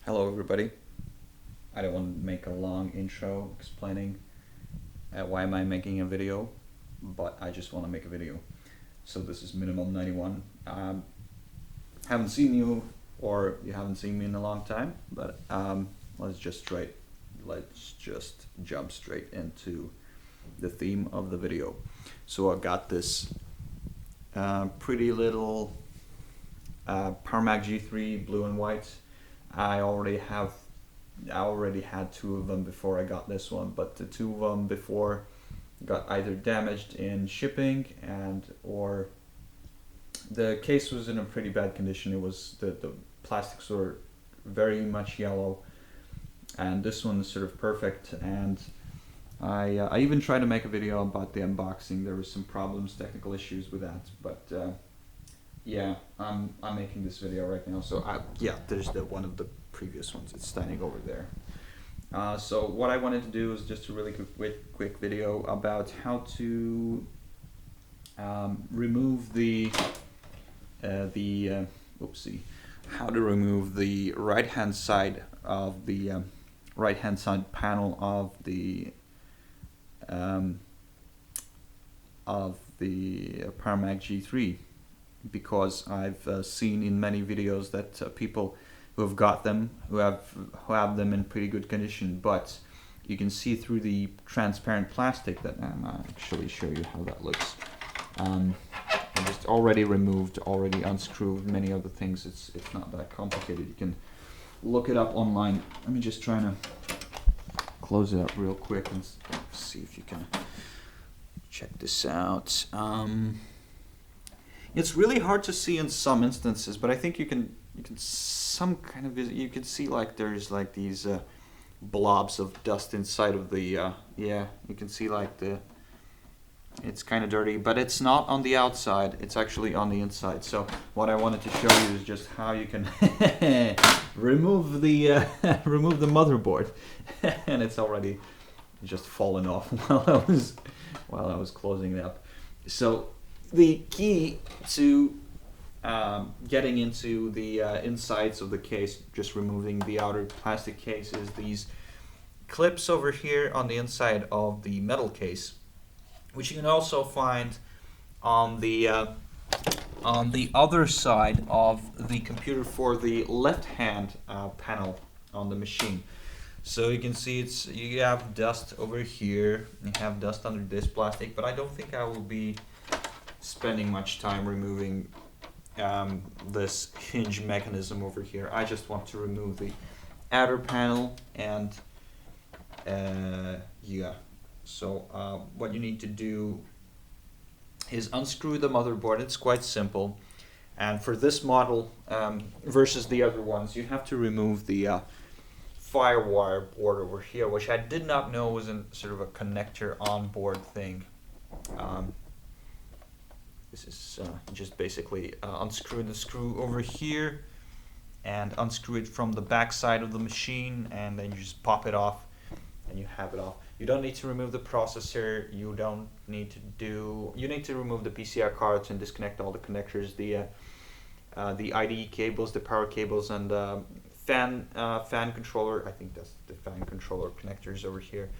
Hello everybody. I don't want to make a long intro explaining why am I making a video, but I just want to make a video. So this is Minimum 91. Haven't seen you, or you haven't seen me in a long time, but let's just jump straight into the theme of the video. So I got this pretty little PowerMac G3 blue and white. I already had two of them before I got this one, but the two of them before got either damaged in shipping or the case was in a pretty bad condition. It was the plastics were very much yellow, and this one is sort of perfect. And I even tried to make a video about the unboxing. There were some problems, technical issues with that, but yeah, I'm making this video right now. So there's one of the previous ones. It's standing over there. So what I wanted to do is just a really quick video about how to remove how to remove the right hand side of the panel of the PowerMac G3. Because I've seen in many videos that people who have got them, who have them in pretty good condition, but you can see through the transparent plastic that I'll actually show you how that looks. I just already unscrewed many of the things. It's not that complicated. You can look it up online. Let me just try to close it up real quick and see if you can check this out. It's really hard to see in some instances, but I think you can see like there's like these blobs of dust inside of the you can see like it's kind of dirty, but it's not on the outside, it's actually on the inside. So what I wanted to show you is just how you can remove the motherboard. And it's already just fallen off while I was closing it up. So the key to getting into the insides of the case, just removing the outer plastic case, is these clips over here on the inside of the metal case, which you can also find on the other side of the computer for the left-hand panel on the machine. So you can see you have dust over here, you have dust under this plastic, but I don't think I will be spending much time removing this hinge mechanism over here. I just want to remove the outer panel, and so what you need to do is unscrew the motherboard. It's quite simple, and for this model versus the other ones, you have to remove the firewire board over here, which I did not know was in sort of a connector on board thing. This is just basically unscrew the screw over here and unscrew it from the back side of the machine, and then you just pop it off and you have it off. You don't need to remove the processor. You need to remove the PCI cards and disconnect all the connectors, the IDE cables, the power cables, and fan controller. I think that's the fan controller connectors over here.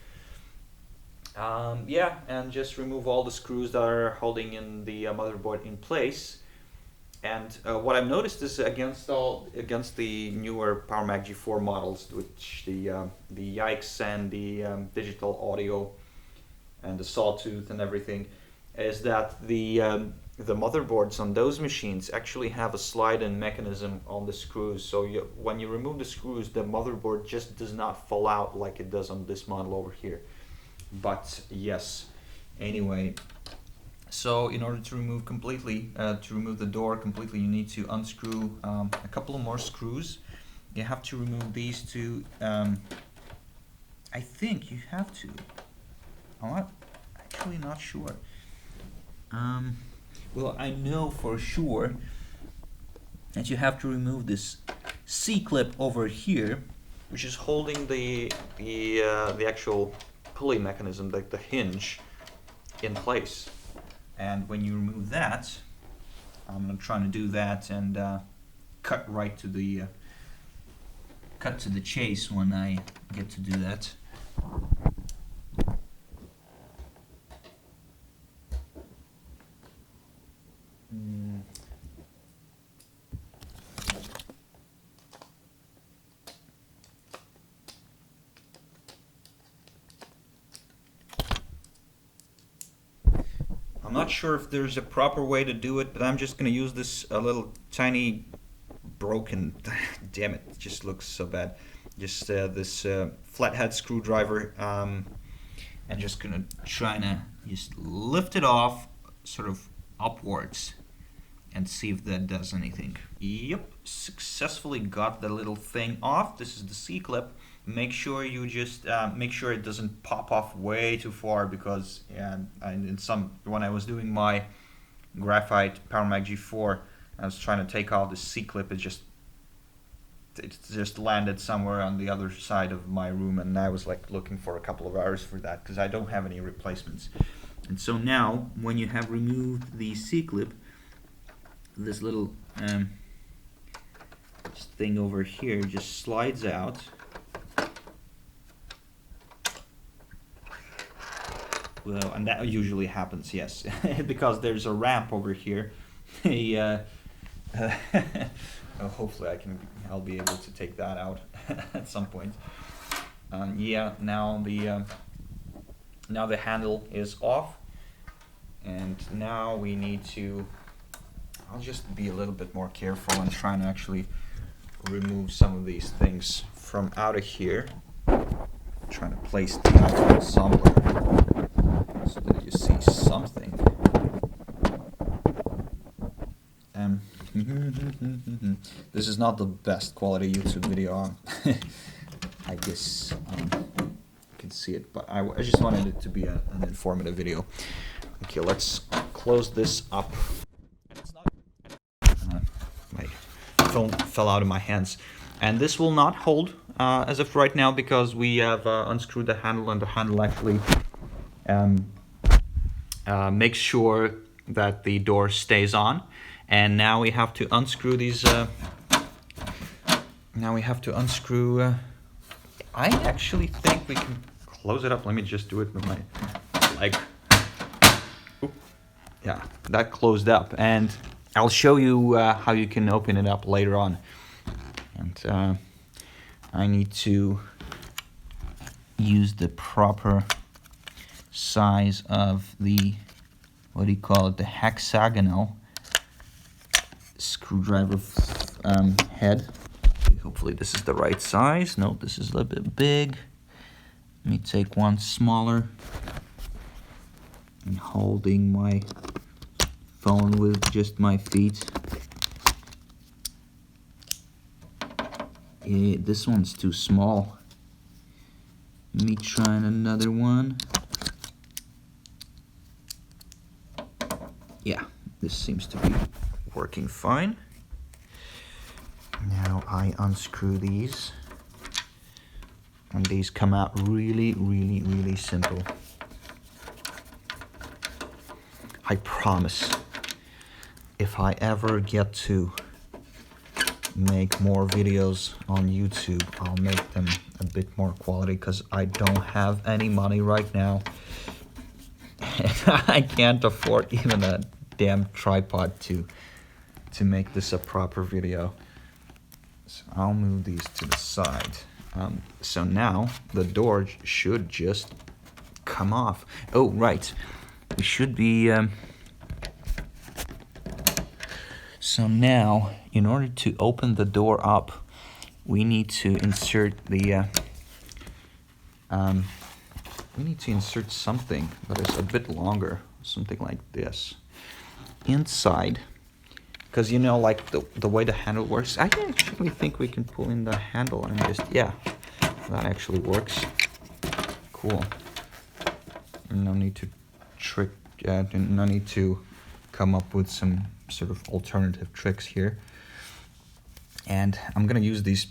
And just remove all the screws that are holding in the motherboard in place. And what I've noticed is against the newer PowerMac G4 models, which the Yikes and the digital audio and the sawtooth and everything, is that the motherboards on those machines actually have a slide-in mechanism on the screws. So when you remove the screws, the motherboard just does not fall out like it does on this model over here. But yes, anyway, so in order to remove the door completely, you need to unscrew a couple of more screws. You have to remove these two. I think you have to. I'm actually not sure. Well, I know for sure that you have to remove this C-clip over here, which is holding the actual pulley mechanism, like the hinge, in place. And when you remove that, I'm trying to do that and cut right to the cut to the chase when I get to do that. I'm not sure if there's a proper way to do it, but I'm just going to use this a little tiny broken, damn it, it just looks so bad, just this flathead screwdriver, and just going to try to just lift it off sort of upwards and see if that does anything. Yep, successfully got the little thing off. This is the C-clip. Make sure you just make sure it doesn't pop off way too far, because when I was doing my graphite PowerMac G4, I was trying to take off the C-clip. It just landed somewhere on the other side of my room, and I was like looking for a couple of hours for that because I don't have any replacements. And so now, when you have removed the C-clip, this little thing over here just slides out. Well, and that usually happens, yes, because there's a ramp over here. Hopefully I'll be able to take that out at some point. Yeah, now the handle is off, and now we need to. I'll just be a little bit more careful and trying to actually remove some of these things from out of here. I'm trying to place the item somewhere so that you see something. This is not the best quality YouTube video. I guess you can see it, but I just wanted it to be an informative video. Okay, let's close this up. My phone fell out of my hands, and this will not hold as of right now because we have unscrewed the handle, and the handle actually makes sure that the door stays on. And now we have to unscrew these. Now we have to unscrew. I actually think we can close it up. Let me just do it with my leg. Oop. Yeah, that closed up, and I'll show you how you can open it up later on. And I need to use the proper size of the, what do you call it, the hexagonal screwdriver head. Hopefully this is the right size. No, this is a little bit big. Let me take one smaller. I'm holding my phone with just my feet. Yeah, this one's too small. Let me try another one. Yeah, this seems to be working fine. Now I unscrew these, and these come out really, really, really simple. I promise, if I ever get to make more videos on YouTube, I'll make them a bit more quality, because I don't have any money right now. I can't afford even a damn tripod to make this a proper video. So I'll move these to the side. So now the door should just come off. Oh, right. We should be... So now, in order to open the door up, we need to insert the... we need to insert something that is a bit longer. Something like this. Inside. Because you know, like the way the handle works, I actually think we can pull in the handle and just, yeah, that actually works. Cool. No need to no need to come up with some sort of alternative tricks here. And I'm gonna use these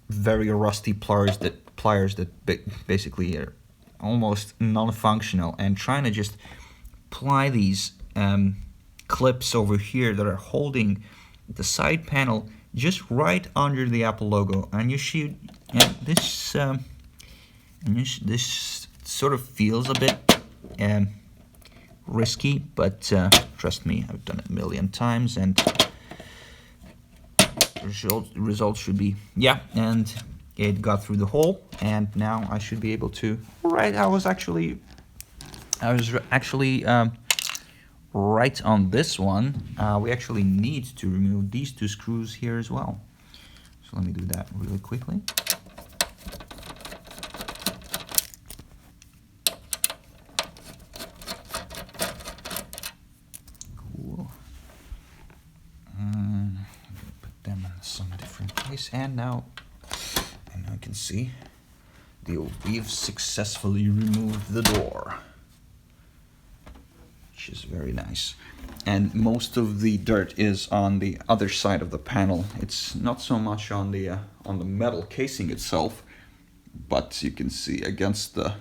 very rusty pliers that basically are almost non-functional, and trying to just apply these clips over here that are holding the side panel just right under the Apple logo, and you should. And this sort of feels a bit risky, but trust me, I've done it a million times, and results should be and it got through the hole, and now I should be able to. Right, I was actually right on this one. We actually need to remove these two screws here as well. So let me do that really quickly. Cool. Put them in some different place, and now you can see we've successfully removed the door, which is very nice. And most of the dirt is on the other side of the panel. It's not so much on the metal casing itself, but you can see against the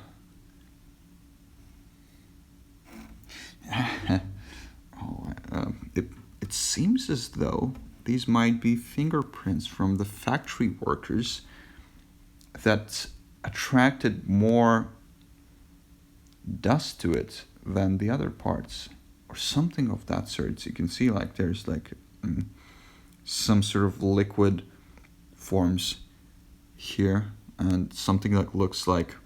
it seems as though these might be fingerprints from the factory workers that attracted more dust to it than the other parts, or something of that sort. So you can see like there's like some sort of liquid forms here, and something that looks like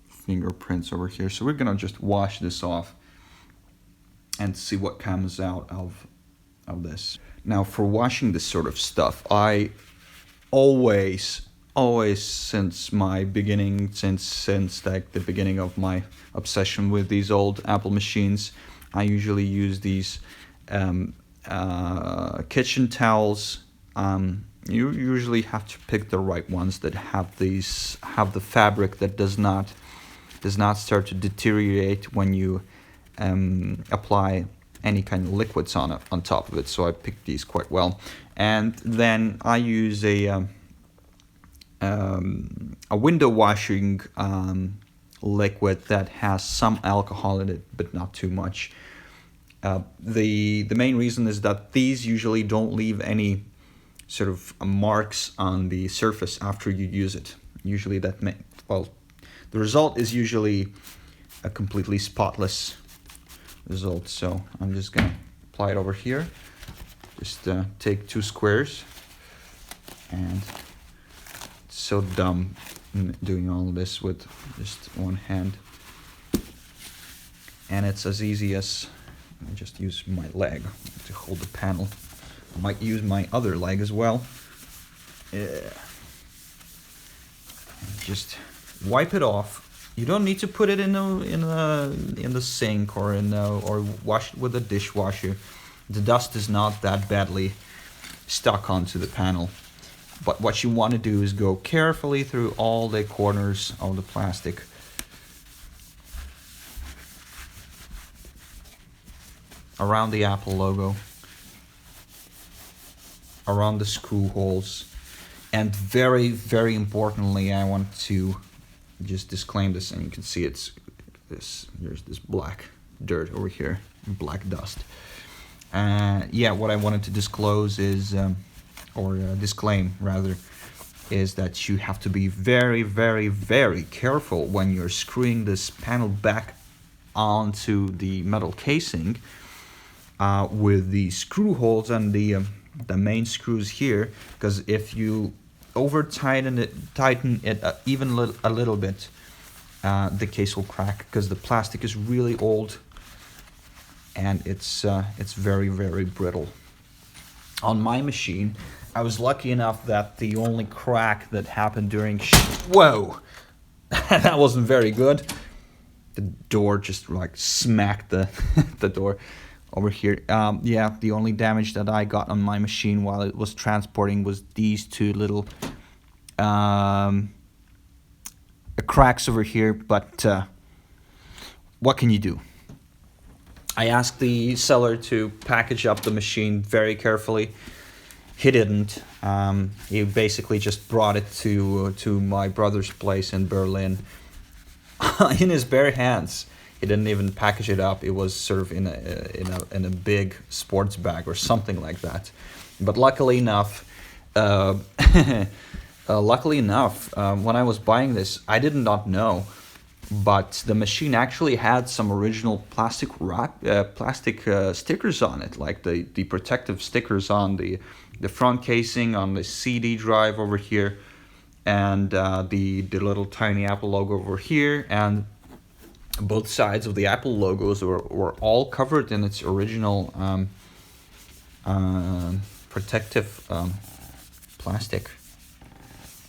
fingerprints over here. So we're gonna just wash this off and see what comes out of this. Now, for washing this sort of stuff, I always since my beginning, since like the beginning of my obsession with these old Apple machines, I usually use these kitchen towels. You usually have to pick the right ones that have the fabric that does not start to deteriorate when you apply any kind of liquids on top of it. So I picked these quite well, and then I use a window washing liquid that has some alcohol in it, but not too much. The main reason is that these usually don't leave any sort of marks on the surface after you use it. Usually the result is usually a completely spotless result. So I'm just gonna apply it over here. Just take 2 squares, and it's so dumb doing all of this with just one hand, and it's as easy as just use my leg to hold the panel. I might use my other leg as well. Just wipe it off. You don't need to put it in the sink or or wash it with a dishwasher. The dust is not that badly stuck onto the panel. But what you want to do is go carefully through all the corners of the plastic. Around the Apple logo, around the screw holes, and very, very importantly, I want to just disclaim this, and you can see there's this black dirt over here, black dust. What I wanted to disclose is, disclaim rather, is that you have to be very, very, very careful when you're screwing this panel back onto the metal casing with the screw holes and the main screws here, because if you tighten it even a little bit, the case will crack, because the plastic is really old and it's very, very brittle. On my machine, I was lucky enough that the only crack that happened during whoa, that wasn't very good. The door just like smacked the door over here. The only damage that I got on my machine while it was transporting was these 2 little cracks over here, but what can you do? I asked the seller to package up the machine very carefully. He didn't. He basically just brought it to my brother's place in Berlin in his bare hands. He didn't even package it up. It was sort of in a big sports bag or something like that. But luckily enough, Uh, luckily enough, when I was buying this, I did not know, but the machine actually had some original plastic stickers on it, like the protective stickers on the front casing, on the CD drive over here, and the little tiny Apple logo over here, and both sides of the Apple logos were all covered in its original protective plastic.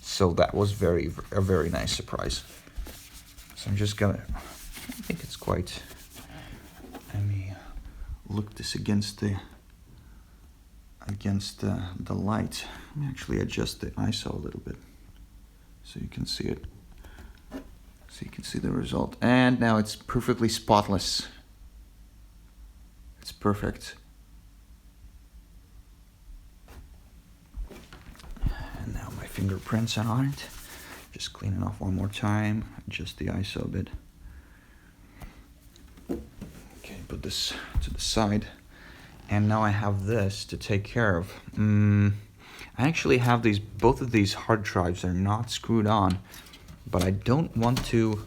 So that was a very nice surprise. So I'm just gonna, I think it's quite, let me look this against the light. Let me actually adjust the ISO a little bit so you can see it. So you can see the result. And now it's perfectly spotless. It's perfect. And now my fingerprints are on it. Just clean it off one more time. Adjust the ISO a bit. Okay, put this to the side. And now I have this to take care of. I actually have both of these hard drives are not screwed on, but I don't want to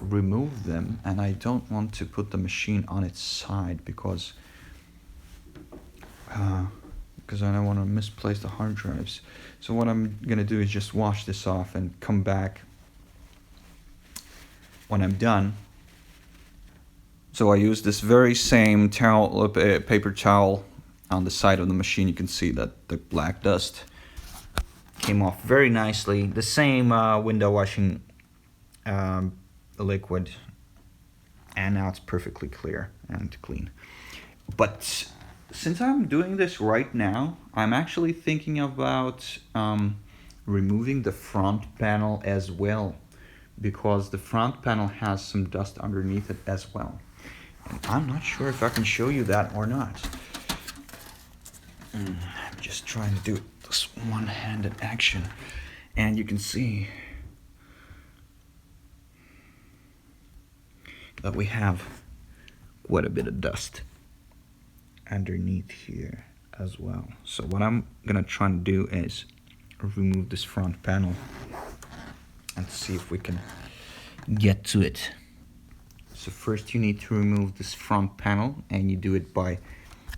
remove them, and I don't want to put the machine on its side because I don't want to misplace the hard drives. So what I'm gonna do is just wash this off and come back when I'm done. So I use this very same towel, paper towel on the side of the machine. You can see that the black dust came off very nicely. The same window washing liquid, and now it's perfectly clear and clean. But since I'm doing this right now, I'm actually thinking about removing the front panel as well, because the front panel has some dust underneath it as well. And I'm not sure if I can show you that or not. I'm just trying to do this one-handed action, and you can see that we have quite a bit of dust underneath here as well. So what I'm gonna try and do is remove this front panel and see if we can get to it. So first you need to remove this front panel, and you do it by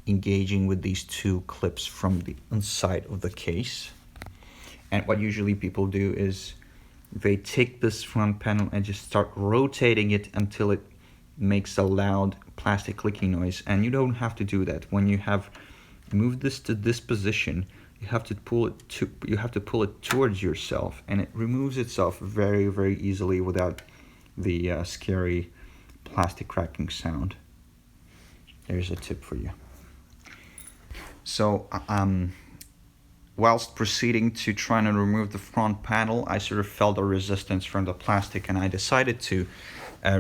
engaging with these two clips from the inside of the case. And what usually people do is they take this front panel and just start rotating it until it makes a loud plastic clicking noise. And you don't have to do that. When you have moved this to this position, you have to pull it towards yourself, and it removes itself very, very easily without the scary plastic cracking sound. There's a tip for you. So whilst proceeding to try and remove the front panel, I sort of felt a resistance from the plastic, and I decided to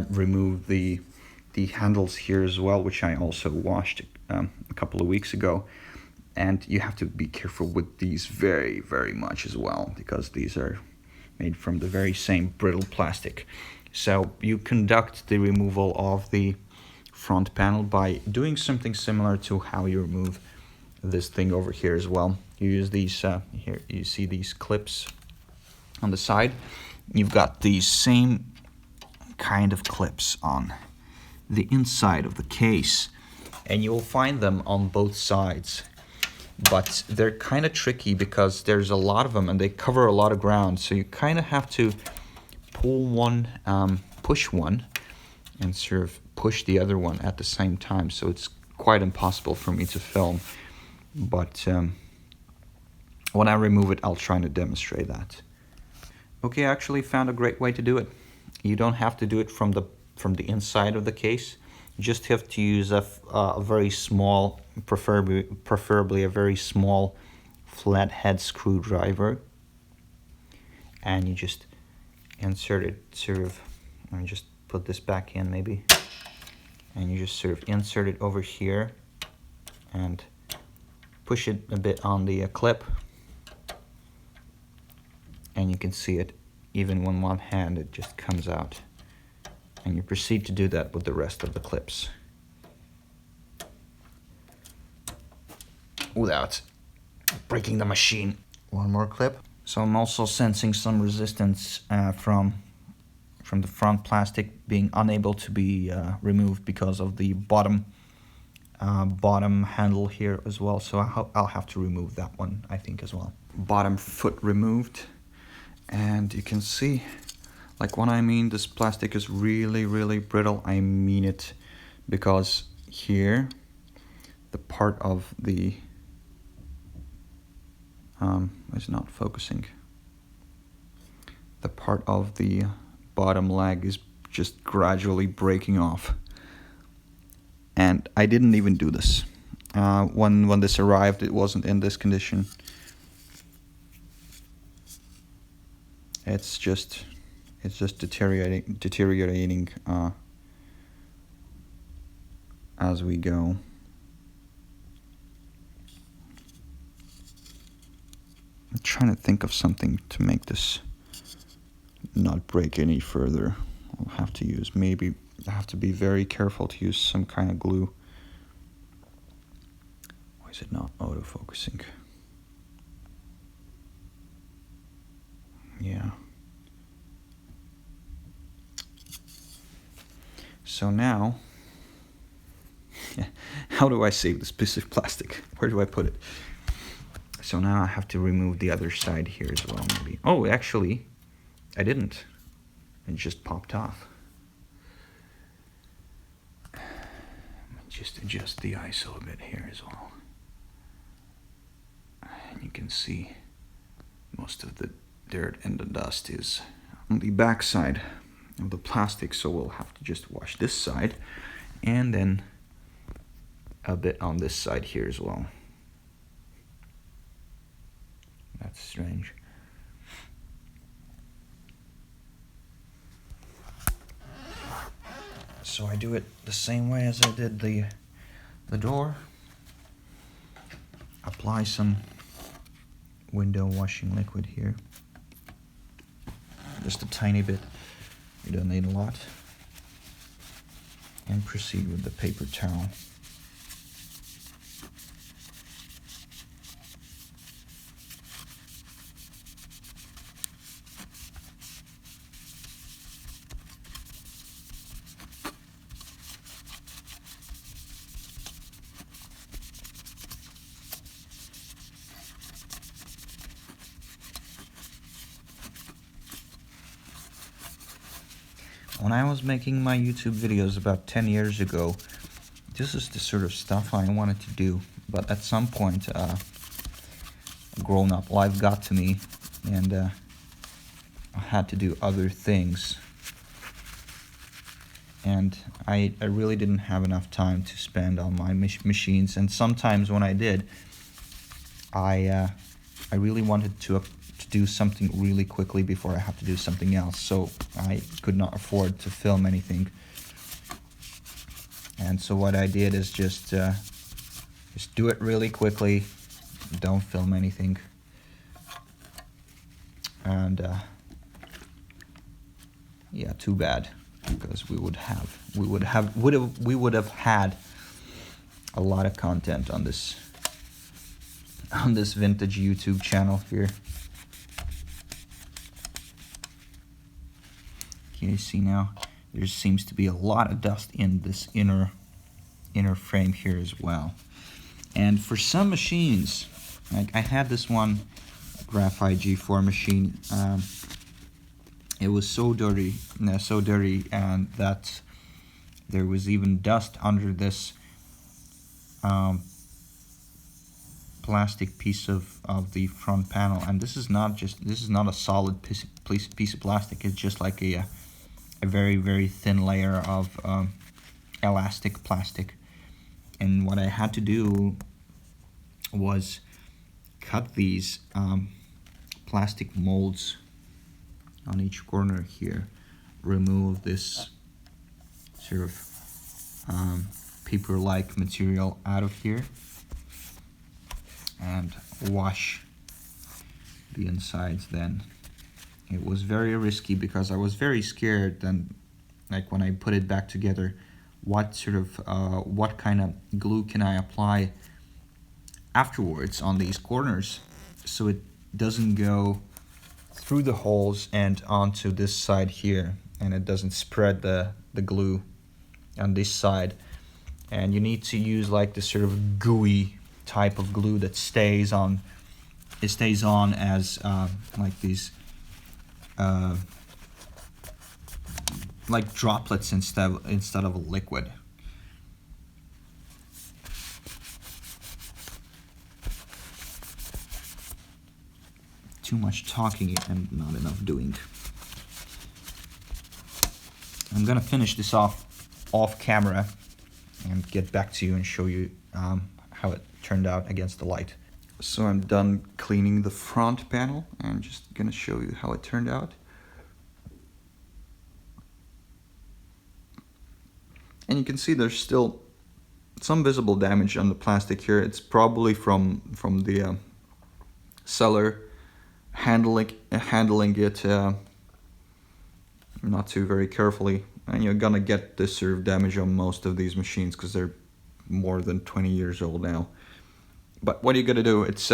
remove the handles here as well, which I also washed a couple of weeks ago. And you have to be careful with these very, very much as well, because these are made from the very same brittle plastic. So you conduct the removal of the front panel by doing something similar to how you remove this thing over here as well. You use these, here you see these clips on the side. You've got these same kind of clips on the inside of the case, and you'll find them on both sides. But they're kind of tricky because there's a lot of them and they cover a lot of ground. So you kind of have to pull one, push one, and sort of push the other one at the same time. So it's quite impossible for me to film. But when I remove it, I'll try to demonstrate that. Okay, I actually found a great way to do it. You don't have to do it from the inside of the case. You just have to use a very small, preferably a very small flathead screwdriver, and you just insert it sort of, and just put this back in maybe, and you just sort of insert it over here and push it a bit on the clip, and you can see it even when one hand it just comes out. And you proceed to do that with the rest of the clips. without breaking the machine. One more clip. So I'm also sensing some resistance from the front plastic being unable to be removed because of the bottom handle here as well. So I'll have to remove that one, I think, as well. Bottom foot removed, and you can see, like, when I mean this plastic is really, really brittle, I mean it, because here the part of the it's not focusing. The part of the bottom leg is just gradually breaking off, and I didn't even do this. When this arrived, it wasn't in this condition. It's just deteriorating as we go. I'm trying to think of something to make this not break any further. I'll have to use, maybe I have to be very careful to use some kind of glue. Why is it not autofocusing? Yeah. So now, how do I save this piece of plastic? Where do I put it? So now I have to remove the other side here as well, maybe. Oh, actually, I didn't. It just popped off. Just adjust the ISO a bit here as well. And you can see most of the dirt and the dust is on the back side of the plastic, so we'll have to just wash this side and then a bit on this side here as well. That's strange. So I do it the same way as I did the door. Apply some window washing liquid here. Just a tiny bit. You don't need a lot. And proceed with the paper towel. When I was making my YouTube videos about 10 years ago, this is the sort of stuff I wanted to do. But at some point, grown-up life got to me, and I had to do other things. And I really didn't have enough time to spend on my machines. And sometimes when I did, I really wanted to do something really quickly before I have to do something else, so I could not afford to film anything. And so what I did is just do it really quickly, don't film anything, and yeah, too bad, because we would have had a lot of content on this vintage YouTube channel here. You see now, there seems to be a lot of dust in this inner frame here as well. And for some machines, like I had this one Graphite G4 machine, it was so dirty, and that there was even dust under this plastic piece of the front panel. And this is not a solid piece of plastic. It's just like a very, very thin layer of elastic plastic. And what I had to do was cut these plastic molds on each corner here, remove this sort of paper-like material out of here, and wash the insides then. It was very risky because I was very scared then, like when I put it back together, what kind of glue can I apply afterwards on these corners, so it doesn't go through the holes and onto this side here, and it doesn't spread the glue on this side. And you need to use like this sort of gooey type of glue that stays on. It stays on as like these like droplets instead of a liquid. Too much talking and not enough doing. I'm gonna finish this off camera and get back to you and show you how it turned out against the light. So I'm done cleaning the front panel. I'm just gonna show you how it turned out. And you can see there's still some visible damage on the plastic here. It's probably from the seller handling it not too very carefully. And you're gonna get this sort of damage on most of these machines because they're more than 20 years old now. But what are you gonna do? It's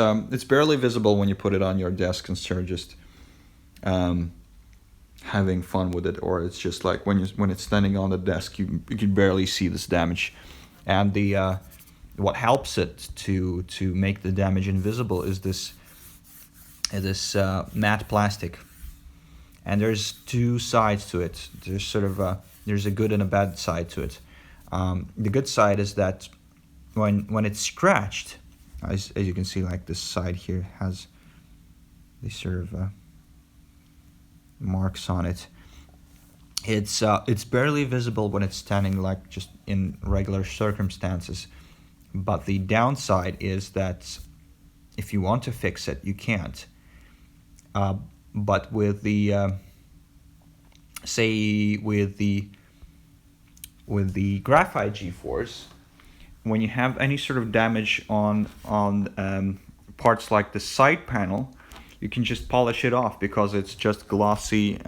barely visible when you put it on your desk and start just having fun with it, or it's just like when it's standing on the desk, you can barely see this damage. And the what helps it to make the damage invisible is this matte plastic. And there's two sides to it. There's sort of there's a good and a bad side to it. The good side is that when it's scratched, as you can see, like this side here has these sort of marks on it. It's barely visible when it's standing like just in regular circumstances. But the downside is that if you want to fix it, you can't. But with the say with the graphite G-force, when you have any sort of damage on parts like the side panel, you can just polish it off because it's just glossy,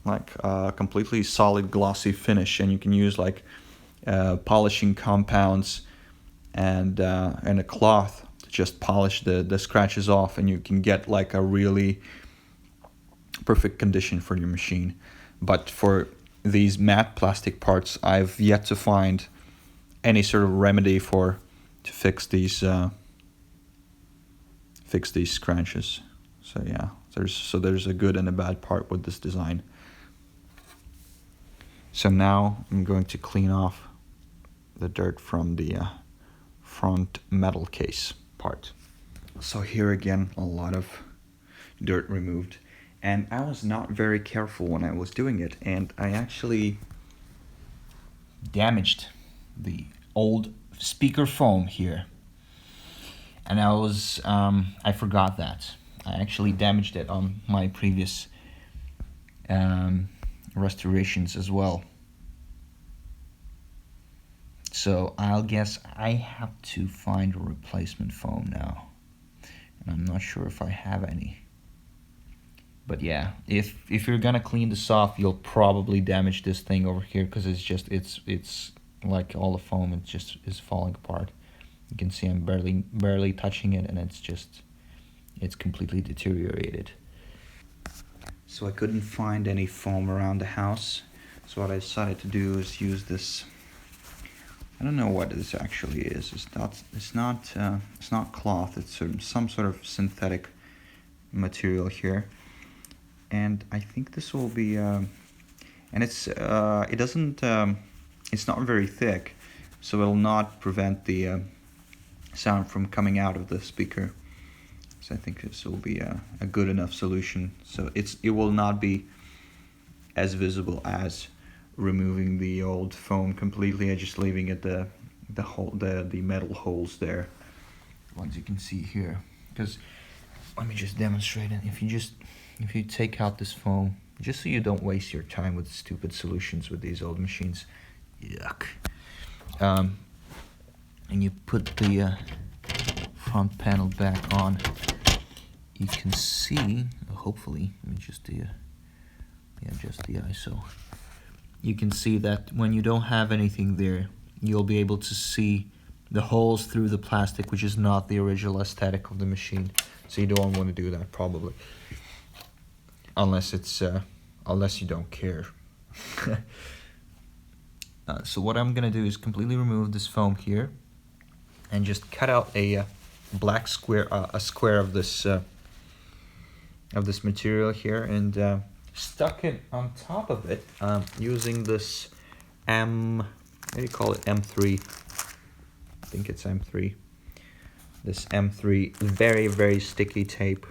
like completely solid glossy finish, and you can use like polishing compounds and a cloth to just polish the scratches off, and you can get like a really perfect condition for your machine. But for these matte plastic parts, I've yet to find any sort of remedy to fix these scratches. So yeah, there's a good and a bad part with this design. So now I'm going to clean off the dirt from the front metal case part. So here again, a lot of dirt removed. And I was not very careful when I was doing it, and I actually damaged the old speaker foam here. And I forgot that. I actually damaged it on my previous restorations as well. So I'll guess I have to find a replacement foam now. And I'm not sure if I have any. But yeah, if you're gonna clean this off, you'll probably damage this thing over here because it's like all the foam, it just is falling apart. You can see I'm barely touching it, and it's completely deteriorated. So I couldn't find any foam around the house. So what I decided to do is use this. I don't know what this actually is. It's not cloth. It's some sort of synthetic material here. And I think this will be, and it's not very thick, so it'll not prevent the sound from coming out of the speaker. So I think this will be a good enough solution. So it will not be as visible as removing the old foam completely and just leaving it the metal holes there, ones you can see here. Because let me just demonstrate it. If you take out this foam, just so you don't waste your time with stupid solutions with these old machines, yuck. And you put the front panel back on, you can see, hopefully, let me just adjust the ISO. You can see that when you don't have anything there, you'll be able to see the holes through the plastic, which is not the original aesthetic of the machine. So you don't want to do that probably, unless it's unless you don't care. So what I'm gonna do is completely remove this foam here, and just cut out a black square, a square of this material here, and stuck it on top of it using this what do you call it? M3. I think it's M3. This M3 very, very sticky tape,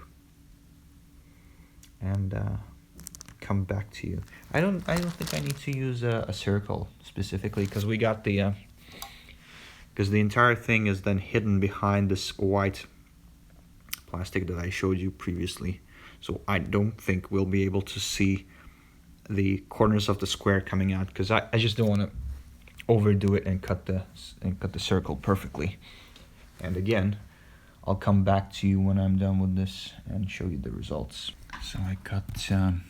and come back to you. I don't think I need to use a circle specifically, because we got the because the entire thing is then hidden behind this white plastic that I showed you previously. So I don't think we'll be able to see the corners of the square coming out, because I just don't want to overdo it and cut the circle perfectly. And again, I'll come back to you when I'm done with this and show you the results. So I got the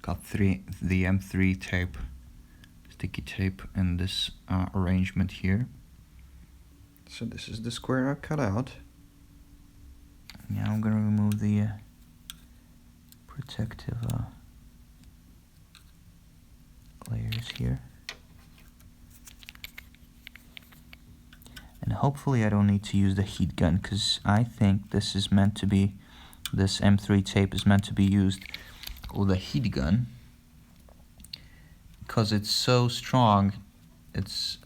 M3 tape, sticky tape, in this arrangement here. So this is the square I cut out. Now I'm gonna remove the protective layers here. And hopefully I don't need to use the heat gun, because I think this is meant to be, this M3 tape is meant to be used with a heat gun, because it's so strong. It's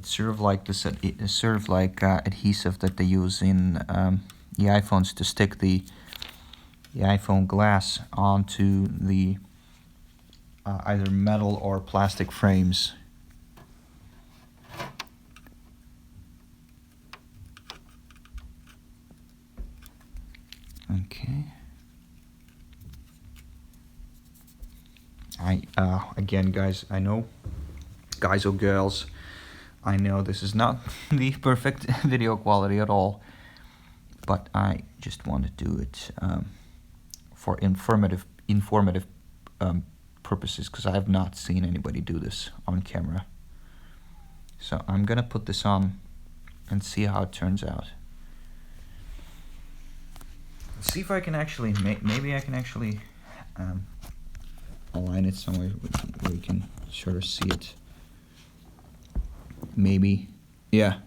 sort of like this. It's sort of like adhesive that they use in the iPhones to stick the iPhone glass onto the either metal or plastic frames. Okay. Again, guys, I know, guys or girls, I know this is not the perfect video quality at all, but I just want to do it for informative purposes, because I have not seen anybody do this on camera. So I'm gonna put this on and see how it turns out. See if I can actually maybe I can actually align it somewhere where you can sort of see it. Maybe, yeah,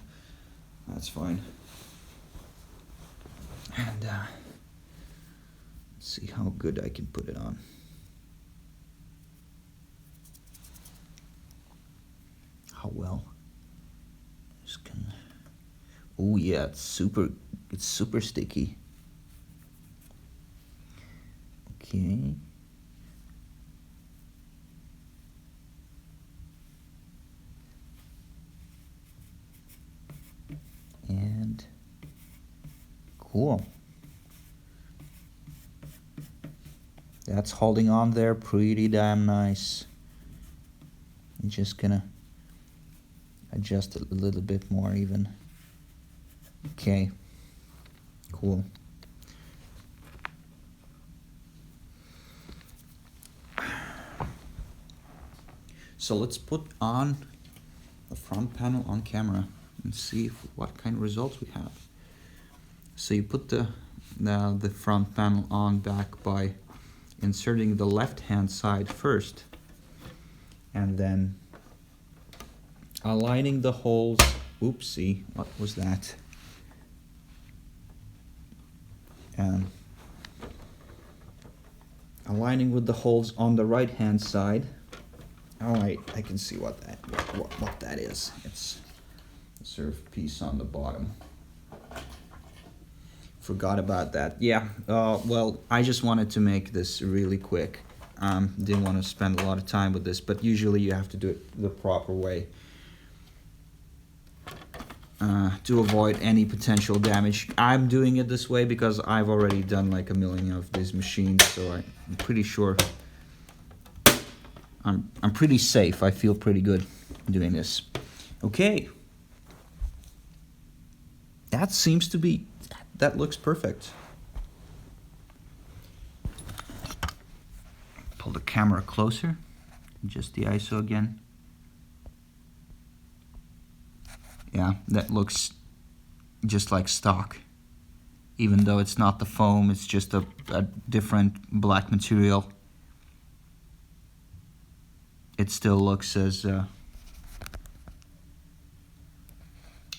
that's fine. And let's see how good I can put it on. How well? Just gonna. Oh yeah, it's super sticky. Okay. And cool. That's holding on there pretty damn nice. I'm just gonna adjust it a little bit more even. Okay. Cool. So let's put on the front panel on camera and see what kind of results we have. So you put the front panel on back by inserting the left hand side first, and then aligning the holes. Oopsie, what was that? Aligning with the holes on the right hand side. All right, I can see what that is. It's a sort of piece on the bottom. Forgot about that. Yeah, well, I just wanted to make this really quick. Didn't want to spend a lot of time with this, but usually you have to do it the proper way to avoid any potential damage. I'm doing it this way because I've already done like a million of these machines, so I'm pretty sure I'm pretty safe. I feel pretty good doing this. Okay. That seems to be, that looks perfect. Pull the camera closer. Adjust the ISO again. Yeah, that looks just like stock. Even though it's not the foam, it's just a different black material. It still looks as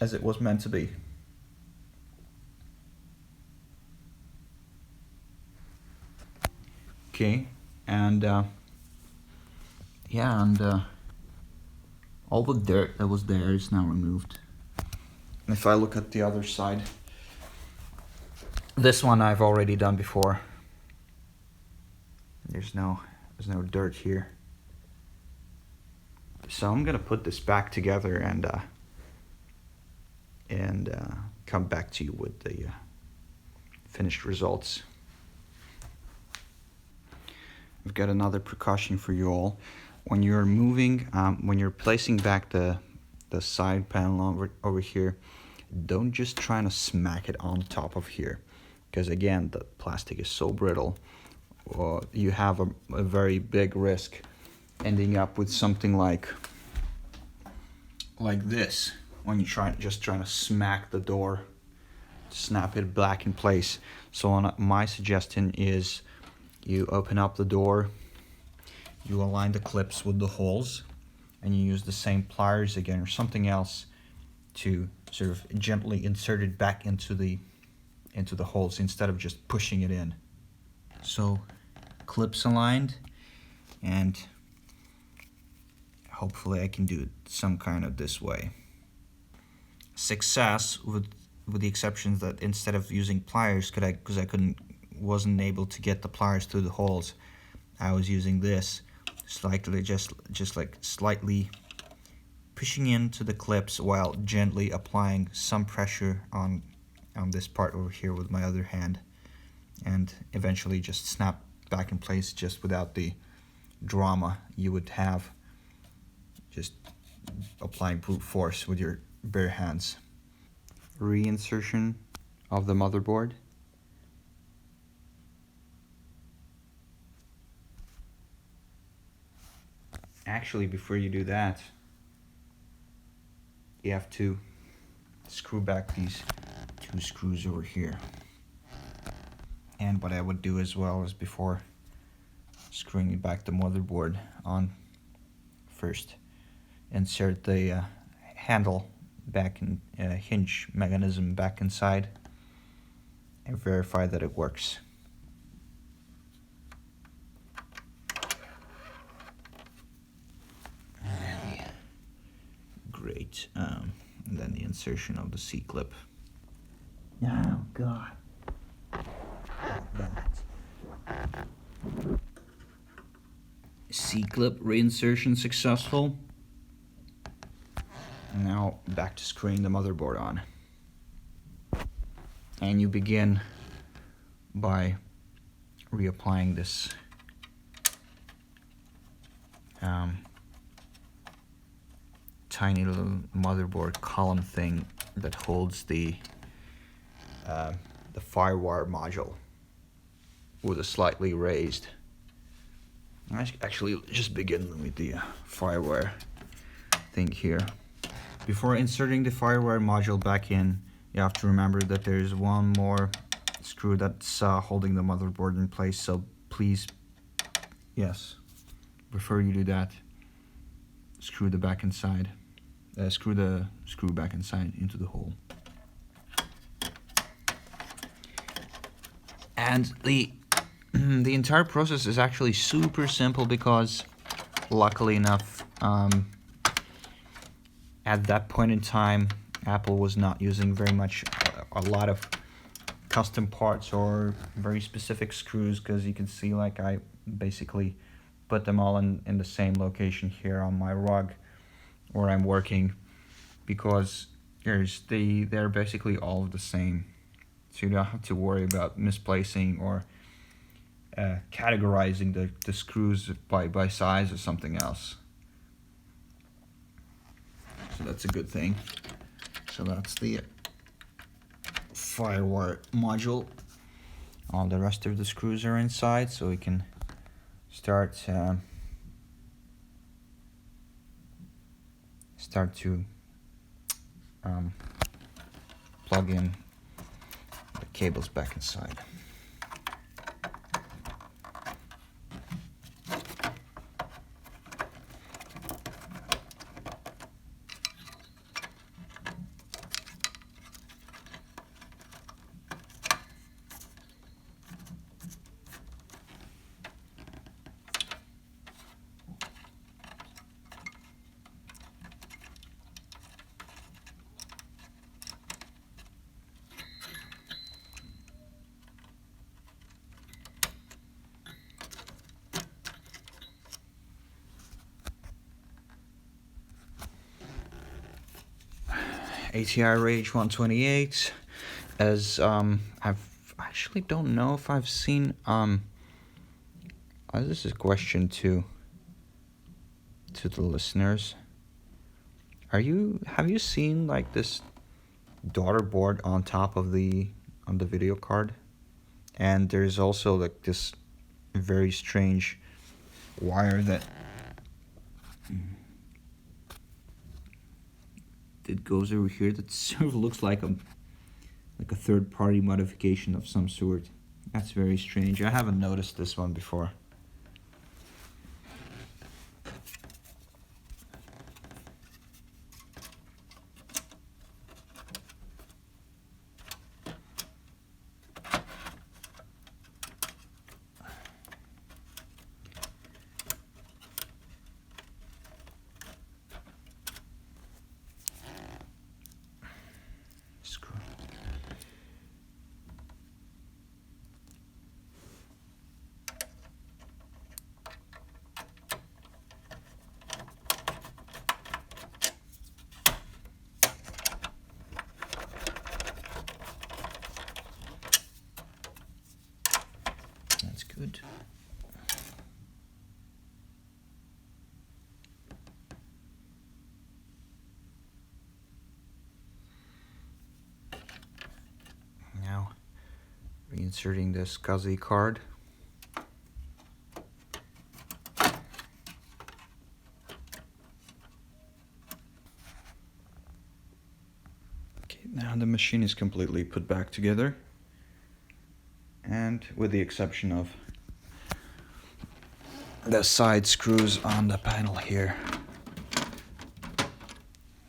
it was meant to be. Okay, and yeah, and all the dirt that was there is now removed. If I look at the other side, this one I've already done before. There's no dirt here. So I'm gonna put this back together and come back to you with the finished results. I've got another precaution for you all. When you're moving, when you're placing back the side panel over here, don't just try to smack it on top of here, because again, the plastic is so brittle. You have a very big risk ending up with something like this when you trying to smack the door, snap it back in place. So my suggestion is you open up the door, you align the clips with the holes, and you use the same pliers again or something else to sort of gently insert it back into the holes instead of just pushing it in. So clips aligned, and hopefully I can do it some kind of this way. Success, with the exceptions that instead of using pliers, because I wasn't able to get the pliers through the holes, I was using this slightly, just like slightly pushing into the clips while gently applying some pressure on this part over here with my other hand, and eventually just snap back in place, just without the drama you would have just applying brute force with your bare hands. Reinsertion of the motherboard. Actually, before you do that, you have to screw back these two screws over here. And what I would do as well is, before screwing back the motherboard on, first insert the handle back in hinge mechanism back inside and verify that it works. Great. And then the insertion of the C-clip. Oh God. That. C-clip reinsertion successful. And now back to screwing the motherboard on. And you begin by reapplying this tiny little motherboard column thing that holds the firewire module with a slightly raised. Actually, just begin with the firewire thing here. Before inserting the firewire module back in, you have to remember that there's one more screw that's holding the motherboard in place, so please, yes, before you do that, screw the back inside. Screw the screw back inside into the hole. And the entire process is actually super simple, because luckily enough, at that point in time, Apple was not using a lot of custom parts or very specific screws, because you can see, like, I basically put them all in the same location here on my rug where I'm working, because they're basically all the same, so you don't have to worry about misplacing or categorizing the screws by size or something else. So that's a good thing. So that's the firewire module. All the rest of the screws are inside, so we can start to plug in the cables back inside. ATI Rage 128, as I've actually don't know if I've seen this is a question to the listeners. Have you seen like this daughter board on top of the video card? And there's also like this very strange wire that it goes over here that sort of looks like a third-party modification of some sort. That's very strange. I haven't noticed this one before. That's good. Now, reinserting this SCSI card. Okay, now the machine is completely put back together. And with the exception of the side screws on the panel here.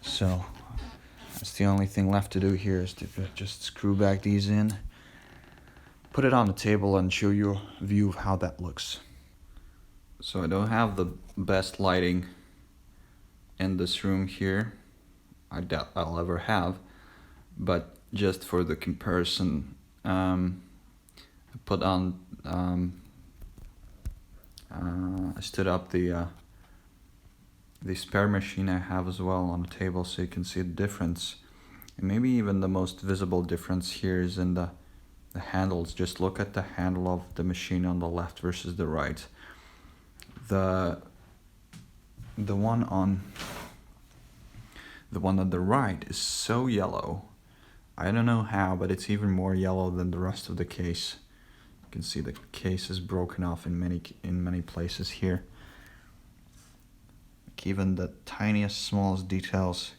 So that's the only thing left to do here, is to just screw back these in, put it on the table, and show you a view of how that looks. So I don't have the best lighting in this room here. I doubt I'll ever have, but just for the comparison, I put on, I stood up the spare machine I have as well on the table, so you can see the difference. And maybe even the most visible difference here is in the handles. Just look at the handle of the machine on the left versus the right. The one on the right is so yellow. I don't know how, but it's even more yellow than the rest of the case. You can see the case is broken off in many places here. Like even the tiniest, smallest details,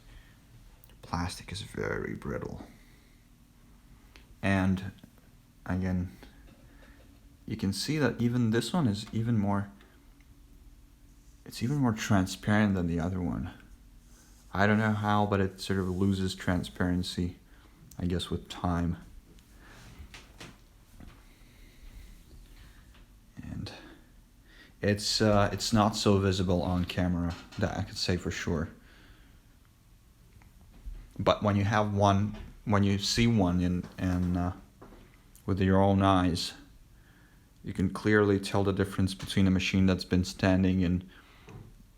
plastic is very brittle. And again, you can see that even this one is even more transparent than the other one. I don't know how, but it sort of loses transparency, I guess, with time. And it's not so visible on camera, that I could say for sure. But when you have one, when you see one in with your own eyes, you can clearly tell the difference between a machine that's been standing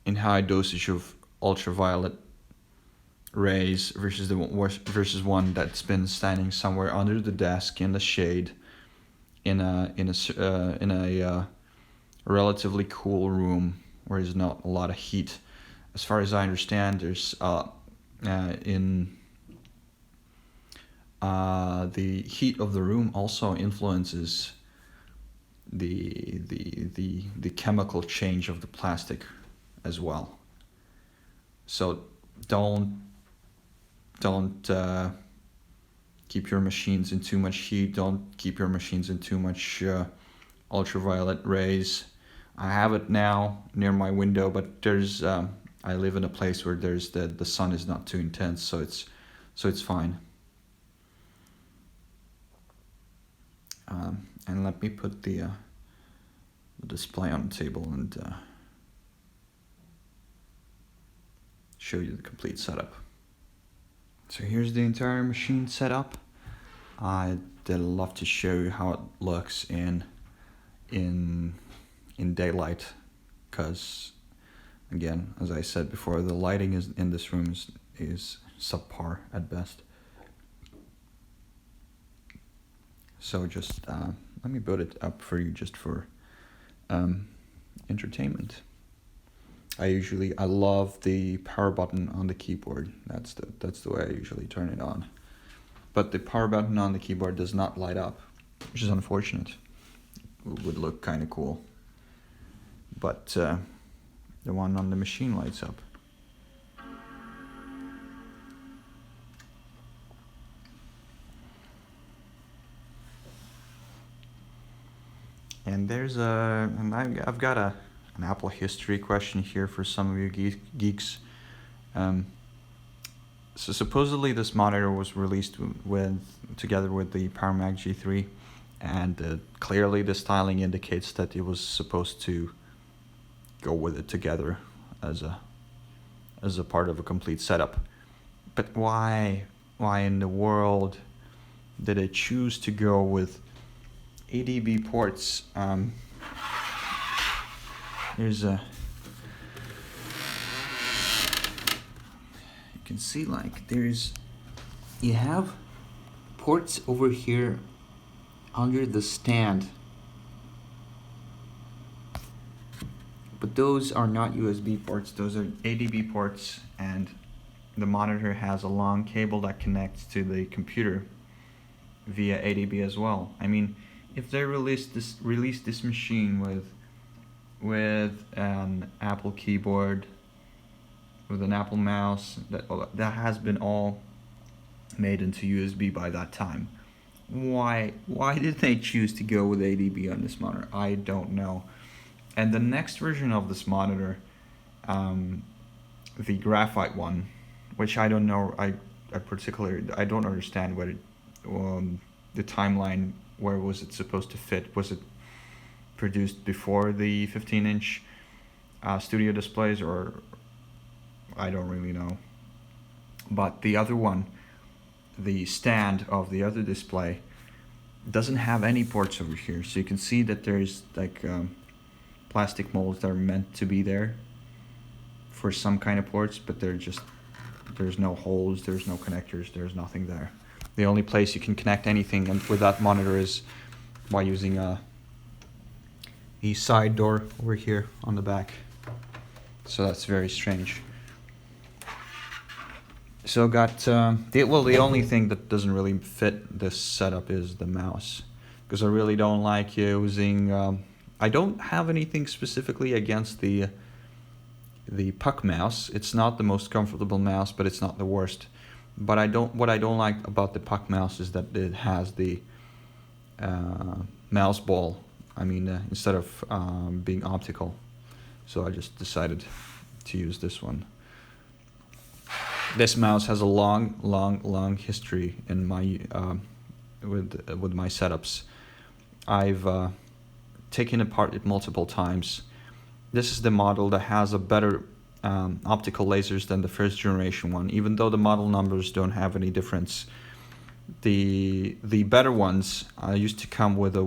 in high dosage of ultraviolet rays versus one that's been standing somewhere under the desk in the shade in a relatively cool room where there's not a lot of heat. As far as I understand, there's the heat of the room also influences the chemical change of the plastic as well. So don't don't keep your machines in too much heat. Don't keep your machines in too much ultraviolet rays. I have it now near my window, but there's I live in a place where there's the sun is not too intense, so it's fine. And let me put the display on the table and show you the complete setup. So here's the entire machine setup. I'd love to show you how it looks in daylight, because again, as I said before, the lighting in this room is subpar at best. So just let me put it up for you just for entertainment. I love the power button on the keyboard. That's the way I usually turn it on. But the power button on the keyboard does not light up, which is unfortunate. It would look kind of cool. But the one on the machine lights up. And I've got an Apple history question here for some of you geeks. So supposedly this monitor was released together with the PowerMac G3, and clearly the styling indicates that it was supposed to go with it together as a part of a complete setup. But why in the world did they choose to go with ADB ports? There's you can see like you have ports over here under the stand, but those are not USB ports, those are ADB ports, and the monitor has a long cable that connects to the computer via ADB as well. I mean, if they release this machine with an Apple keyboard, with an Apple mouse, that has been all made into USB by that time, why did they choose to go with ADB on this monitor? I don't know. And the next version of this monitor, the graphite one, which I don't know, I don't understand what the timeline, where was it supposed to fit? Was it produced before the 15-inch studio displays, or I don't really know. But the other one, the stand of the other display, doesn't have any ports over here, so you can see that there's like plastic molds that are meant to be there for some kind of ports, but there's no holes, there's no connectors, there's nothing there. The only place you can connect anything with that monitor is by using the side door over here on the back. So that's very strange. So got the only thing that doesn't really fit this setup is the mouse, because I really don't like using. I don't have anything specifically against the puck mouse. It's not the most comfortable mouse, but it's not the worst. But what I don't like about the puck mouse is that it has the mouse ball. I mean, instead of being optical. So I just decided to use this one. This mouse has a long history in my with my setups. I've taken apart it multiple times. This is the model that has a better optical lasers than the first generation one, even though the model numbers don't have any difference. The better ones used to come with a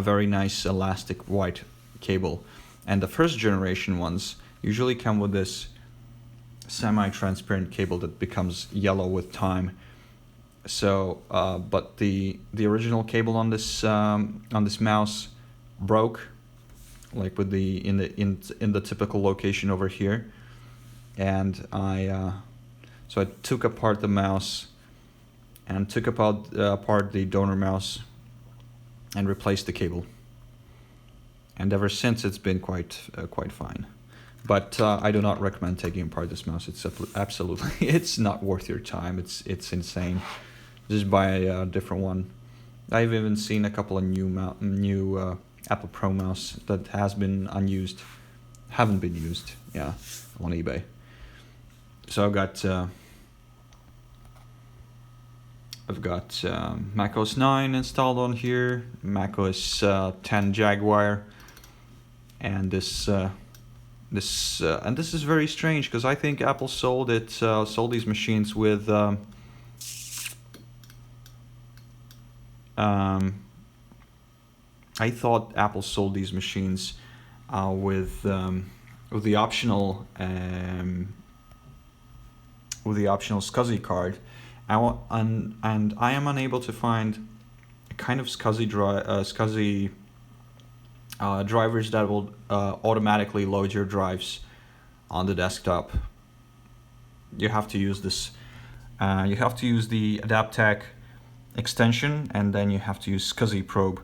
very nice elastic white cable, and the first generation ones usually come with this semi-transparent cable that becomes yellow with time. So, but the original cable on this mouse broke, like with in the typical location over here, and so I took apart the mouse and took apart the donor mouse and replaced the cable. And ever since, it's been quite fine. But I do not recommend taking apart this mouse. It's absolutely, it's not worth your time. It's insane. Just buy a different one. I've even seen a couple of new Apple Pro mouse that haven't been used, yeah, on eBay. So I've got Mac OS 9 installed on here, Mac OS 10 Jaguar, and this is very strange because I think Apple sold these machines with I thought Apple sold these machines with the optional SCSI card, and I am unable to find a kind of SCSI drivers that will automatically load your drives on the desktop. You have to use this. You have to use the Adaptec extension, and then you have to use SCSI probe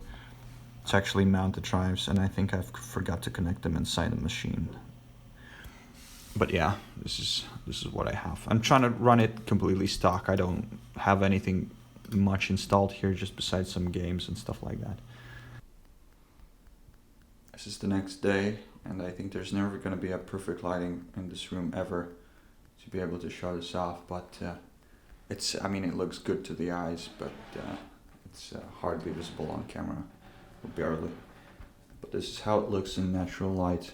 to actually mount the drives, and I think I forgot to connect them inside the machine. But yeah, this is what I have. I'm trying to run it completely stock. I don't have anything much installed here, just besides some games and stuff like that. This is the next day, and I think there's never going to be a perfect lighting in this room ever to be able to show this off, but I mean, it looks good to the eyes, but it's hardly visible on camera, or barely. But this is how it looks in natural light.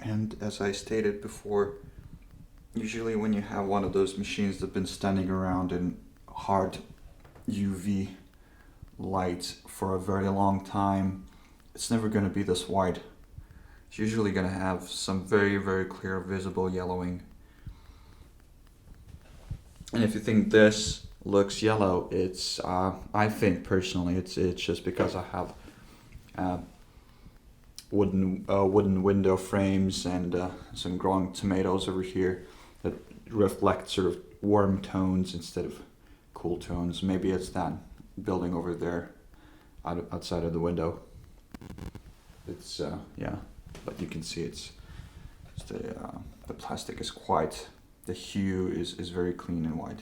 And as I stated before, usually when you have one of those machines that's been standing around in hard UV light for a very long time, it's never going to be this white. It's usually going to have some very, very clear visible yellowing. And if you think this looks yellow, it's I think personally it's just because I have wooden window frames and some growing tomatoes over here that reflect sort of warm tones instead of cool tones. Maybe it's that building over there outside of the window. It's yeah, but you can see it's the plastic is quite, the hue is very clean and white.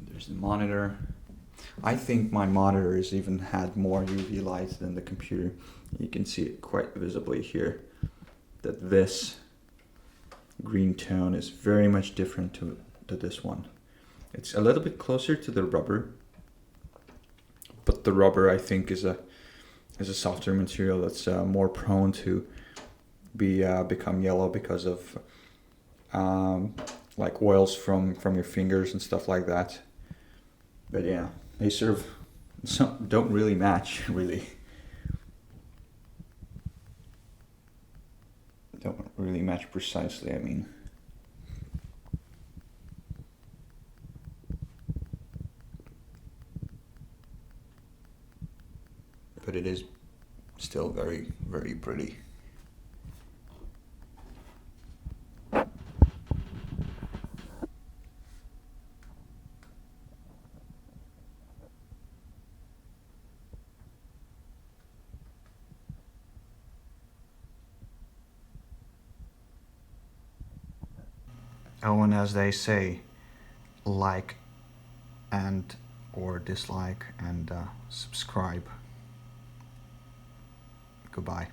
There's the monitor. I think my monitor has even had more UV light than the computer. You can see it quite visibly here, that this green tone is very much different to this one. It's a little bit closer to the rubber, but the rubber I think is a softer material that's more prone to become yellow because of like oils from your fingers and stuff like that. But yeah, they sort of don't really match, really. Don't really match precisely, I mean. But it is still very, very pretty. Oh, and as they say, like and or dislike and subscribe. Goodbye.